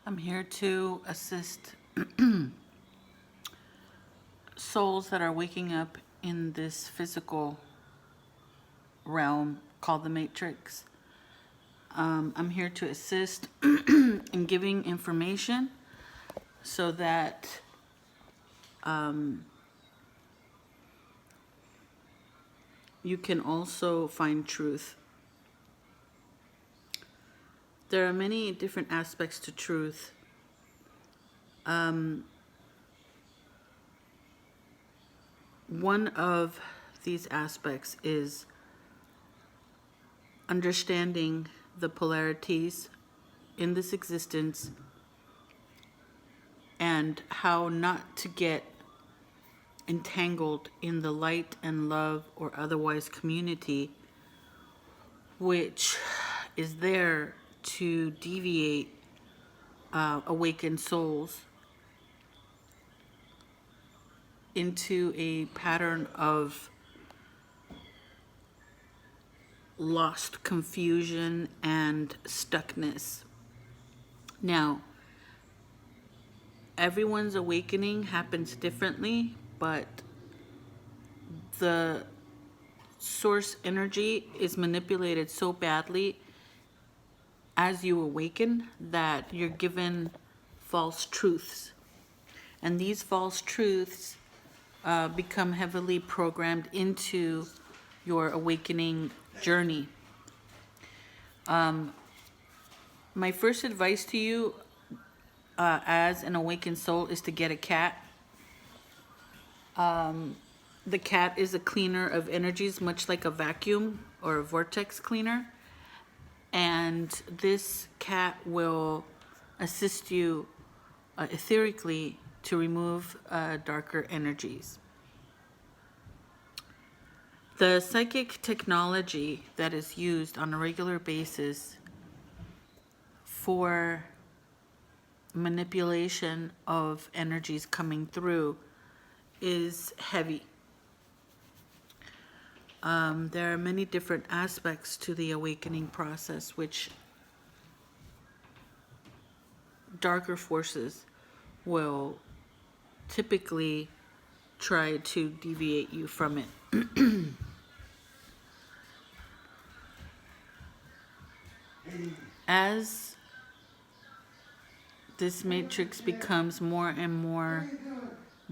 I'm here to assist souls that are waking up in this physical realm called the Matrix. I'm here to assist in giving information so that you can also find truth. There are many different aspects to truth. One of these aspects is understanding the polarities in this existence and how not to get entangled in the light and love or otherwise community which is there to deviate awakened souls into a pattern of lost confusion and stuckness. Now, everyone's awakening happens differently, but the source energy is manipulated so badly as you awaken that you're given false truths. And these false truths become heavily programmed into your awakening journey. My first advice to you as an awakened soul is to get a cat. The cat is a cleaner of energies, much like a vacuum or a vortex cleaner. And this cat will assist you etherically to remove darker energies. The psychic technology that is used on a regular basis for manipulation of energies coming through is heavy. There are many different aspects to the awakening process which darker forces will typically try to deviate you from it. As this matrix becomes more and more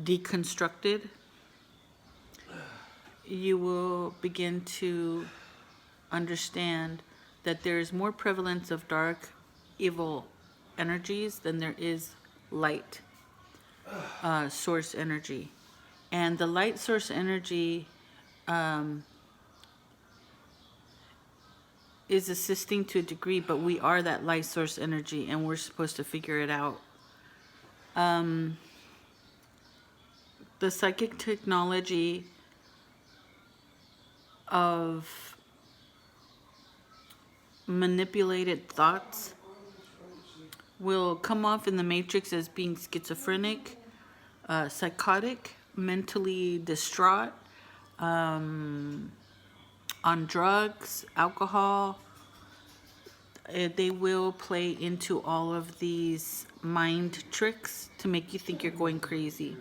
deconstructed, you will begin to understand that there is more prevalence of dark, evil energies than there is light source energy. And the light source energy is assisting to a degree, but we are that light source energy and we're supposed to figure it out. The psychic technology of manipulated thoughts will come off in the matrix as being schizophrenic, psychotic, mentally distraught, on drugs, alcohol. They will play into all of these mind tricks to make you think you're going crazy.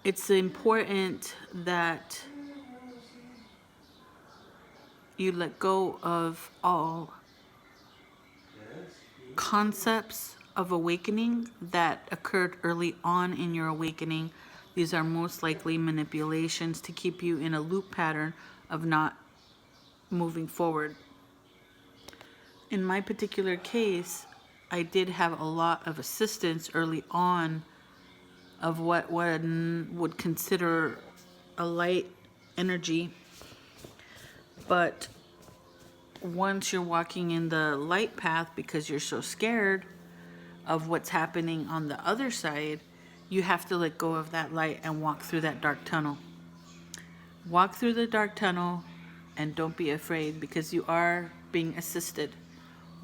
It's important that you let go of all concepts of awakening that occurred early on in your awakening. These are most likely manipulations to keep you in a loop pattern of not moving forward. In my particular case, I did have a lot of assistance early on of what one would consider a light energy. But once you're walking in the light path because you're so scared of what's happening on the other side, you have to let go of that light and walk through that dark tunnel. Walk through the dark tunnel and don't be afraid because you are being assisted.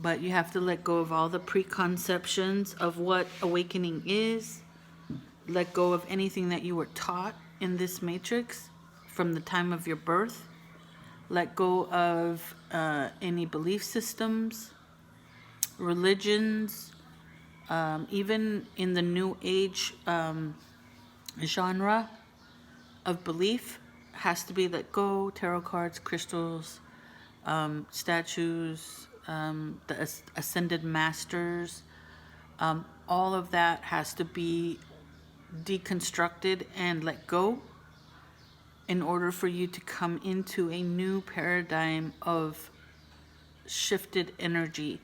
But you have to let go of all the preconceptions of what awakening is. Let go of anything that you were taught in this matrix from the time of your birth. Let go of any belief systems religions, even in the New Age genre of belief, has to be let go. Tarot cards, crystals, statues, the ascended masters, all of that has to be deconstructed and let go in order for you to come into a new paradigm of shifted energy.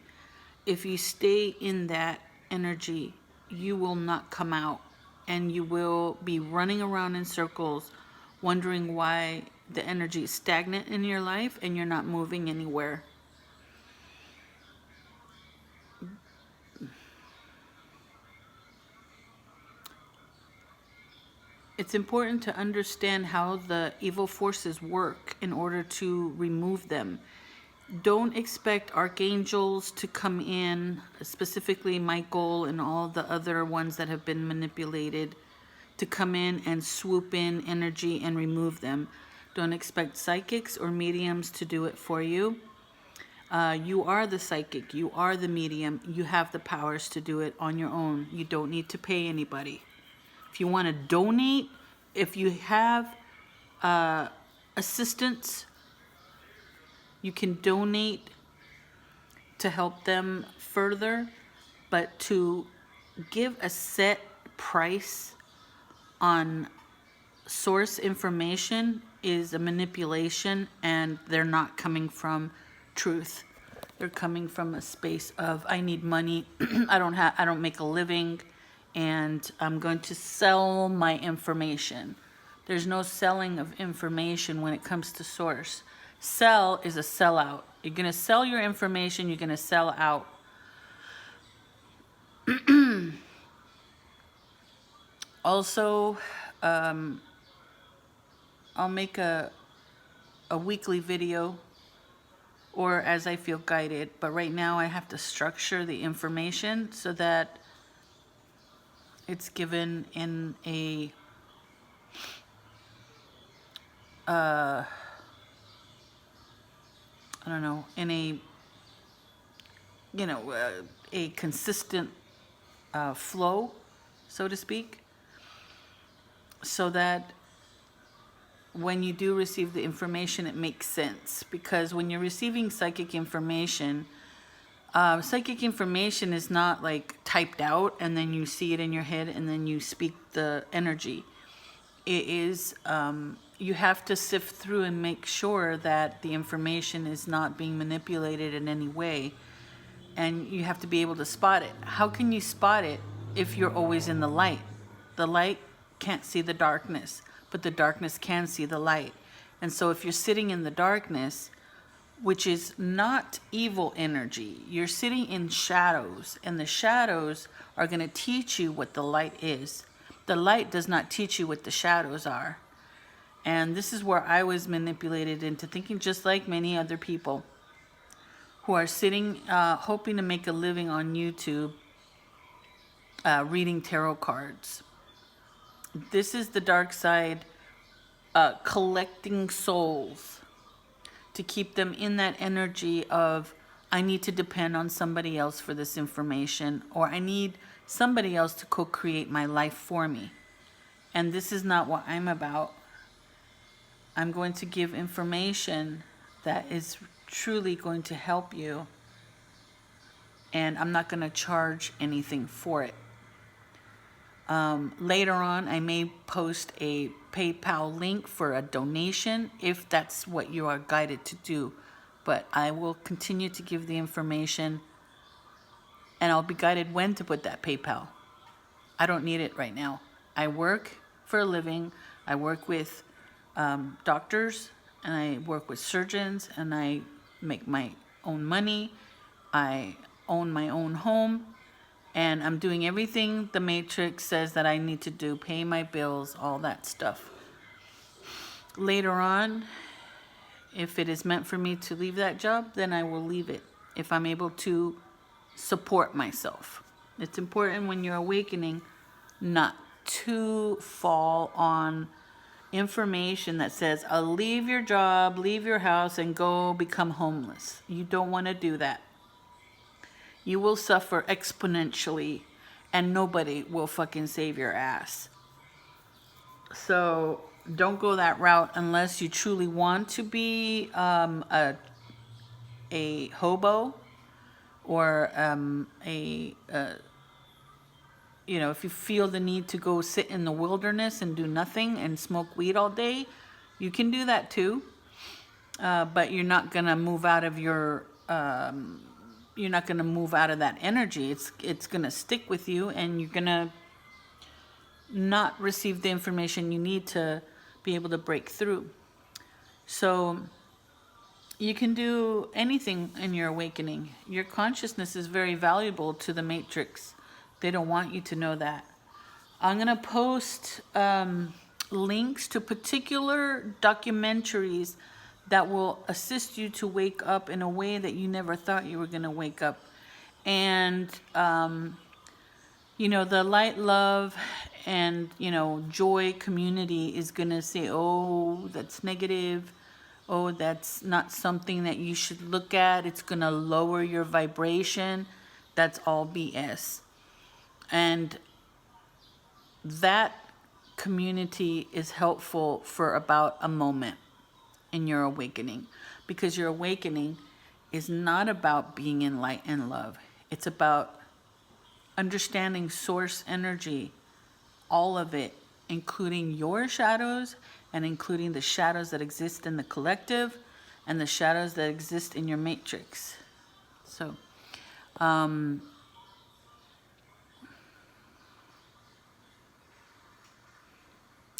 If you stay in that energy, you will not come out, and you will be running around in circles wondering why the energy is stagnant in your life and you're not moving anywhere. It's important to understand how the evil forces work in order to remove them. Don't expect archangels to come in, specifically Michael and all the other ones that have been manipulated, to come in and swoop in energy and remove them. Don't expect psychics or mediums to do it for you. You are the psychic, you are the medium, you have the powers to do it on your own. You don't need to pay anybody. If you want to donate, if you have assistance, you can donate to help them further, but to give a set price on source information is a manipulation, and they're not coming from truth. They're coming from a space of, I need money, I don't make a living, and I'm going to sell my information. There's no selling of information when it comes to source. Sell is a sellout. You're going to sell your information, you're going to sell out. Also, I'll make a weekly video, or as I feel guided, but right now I have to structure the information so that it's given in a I don't know, in a, a consistent flow, so to speak, so that when you do receive the information, it makes sense. Because when you're receiving psychic information is not like typed out and then you see it in your head and then you speak the energy. It is, you have to sift through and make sure that the information is not being manipulated in any way. And you have to be able to spot it. How can you spot it if you're always in the light? The light can't see the darkness, but the darkness can see the light. And so if you're sitting in the darkness, which is not evil energy, you're sitting in shadows, and the shadows are going to teach you what the light is. The light does not teach you what the shadows are. And this is where I was manipulated into thinking just like many other people who are sitting, hoping to make a living on YouTube, reading tarot cards. This is the dark side, collecting souls to keep them in that energy of, I need to depend on somebody else for this information, or I need somebody else to co-create my life for me. And this is not what I'm about. I'm going to give information that is truly going to help you, and I'm not going to charge anything for it. Later on, I may post a PayPal link for a donation if that's what you are guided to do. But I will continue to give the information, and I'll be guided when to put that PayPal. I don't need it right now. I work for a living. I work with doctors, and I work with surgeons, and I make my own money. I own my own home. And I'm doing everything the Matrix says that I need to do, pay my bills, all that stuff. Later on, if it is meant for me to leave that job, then I will leave it, if I'm able to support myself. It's important when you're awakening not to fall on information that says, I'll leave your job, leave your house, and go become homeless. You don't want to do that. you will suffer exponentially, and nobody will fucking save your ass. So don't go that route unless you truly want to be a hobo, or if you feel the need to go sit in the wilderness and do nothing and smoke weed all day, you can do that too. But you're not gonna move out of that energy. It's gonna stick with you, and you're gonna not receive the information you need to be able to break through. So you can do anything in your awakening. Your consciousness is very valuable to the Matrix. They don't want you to know that. I'm going to post links to particular documentaries that will assist you to wake up in a way that you never thought you were going to wake up. And, the light, love, and, joy community is going to say, oh, that's negative. Oh, that's not something that you should look at. It's going to lower your vibration. That's all BS. And that community is helpful for about a moment in your awakening, because your awakening is not about being in light and love. It's about understanding source energy, all of it, including your shadows and including the shadows that exist in the collective and the shadows that exist in your matrix. So,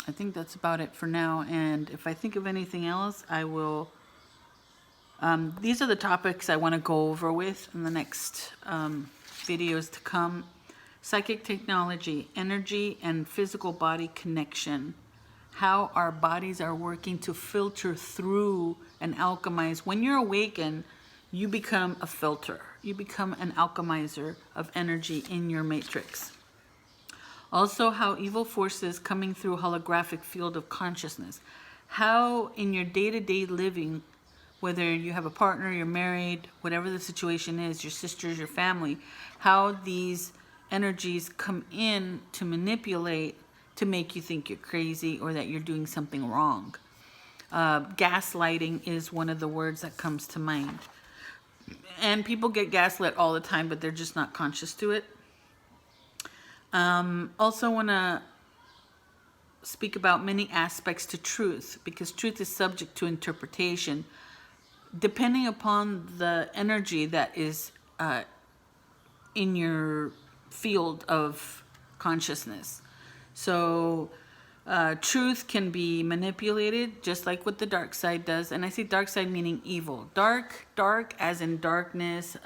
I think that's about it for now. And if I think of anything else, I will. These are the topics I want to go over with in the next videos to come. Psychic technology, energy and physical body connection. How our bodies are working to filter through and alchemize. When you're awakened, you become a filter. You become an alchemizer of energy in your matrix. Also, how evil forces coming through holographic field of consciousness. How in your day-to-day living, whether you have a partner, you're married, whatever the situation is, your sisters, your family, how these energies come in to manipulate, to make you think you're crazy or that you're doing something wrong. Gaslighting is one of the words that comes to mind. And people get gaslit all the time, but they're just not conscious to it. Also want to speak about many aspects to truth, because truth is subject to interpretation depending upon the energy that is in your field of consciousness. So truth can be manipulated just like what the dark side does. And I say dark side meaning evil. Dark as in darkness,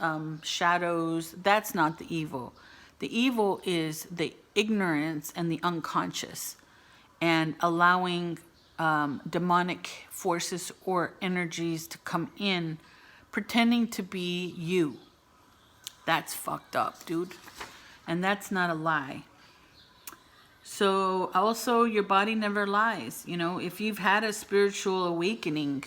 shadows. That's not the evil. The evil is the ignorance and the unconscious, and allowing demonic forces or energies to come in pretending to be you. That's fucked up, dude. And that's not a lie. So also, your body never lies. If you've had a spiritual awakening,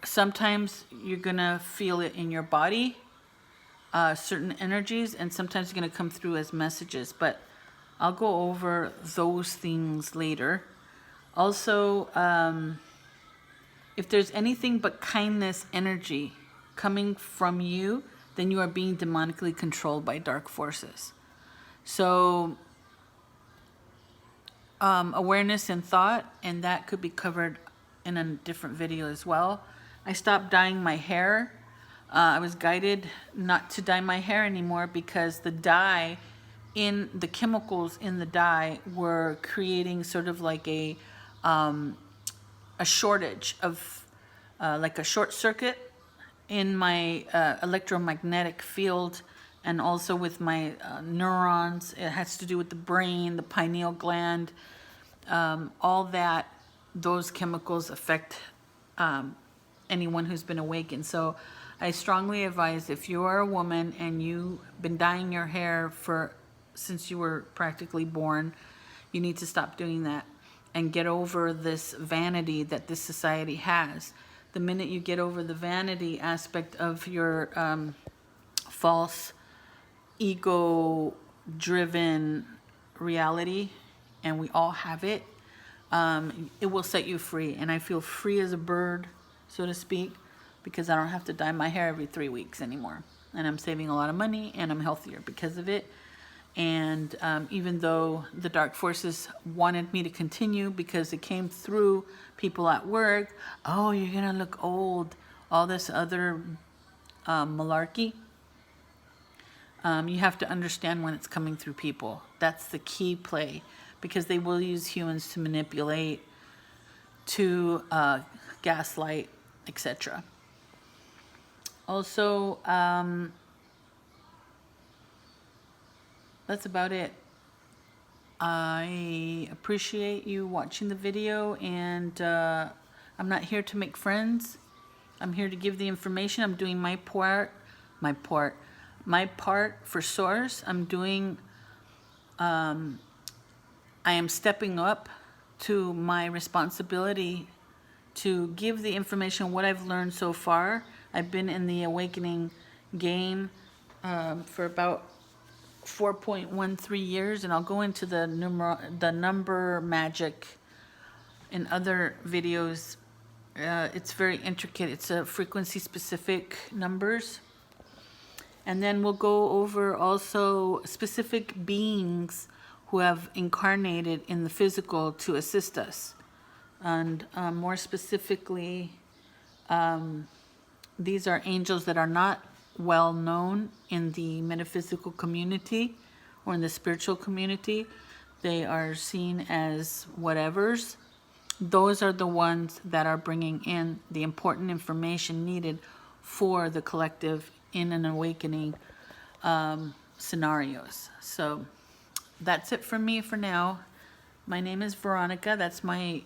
sometimes you're gonna feel it in your body, certain energies, and sometimes you're gonna come through as messages. But I'll go over those things later. Also, if there's anything but kindness energy coming from you, then you are being demonically controlled by dark forces. So, awareness and thought, and that could be covered in a different video as well. I stopped dyeing my hair. I was guided not to dye my hair anymore because the dye, in the chemicals in the dye, were creating sort of like a shortage of, like a short circuit in my electromagnetic field, and also with my neurons. It has to do with the brain, the pineal gland, all that. Those chemicals affect anyone who's been awakened. So I strongly advise, if you are a woman and you've been dyeing your hair since you were practically born, you need to stop doing that and get over this vanity that this society has. the minute you get over the vanity aspect of your false ego-driven reality, and we all have it, it will set you free. And I feel free as a bird, so to speak, because I don't have to dye my hair every 3 weeks anymore. And I'm saving a lot of money, and I'm healthier because of it. And even though the dark forces wanted me to continue because it came through people at work, oh, you're gonna look old, all this other malarkey, you have to understand when it's coming through people. That's the key play, because they will use humans to manipulate, to gaslight, etc. Also, that's about it. I appreciate you watching the video, and I'm not here to make friends. I'm here to give the information. I'm doing my part for Source. I am stepping up to my responsibility to give the information, what I've learned so far. I've been in the awakening game for about 4.13 years, and I'll go into the number magic in other videos. It's very intricate. It's a frequency specific numbers. And then we'll go over also specific beings who have incarnated in the physical to assist us. And more specifically, these are angels that are not well known in the metaphysical community or in the spiritual community. They are seen as whatevers. Those are the ones that are bringing in the important information needed for the collective in an awakening scenarios. So that's it from me for now. My name is Veronica. That's my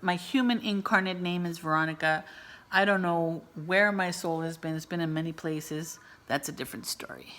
my human incarnate name is Veronica. I don't know where my soul has been. It's been in many places. That's a different story.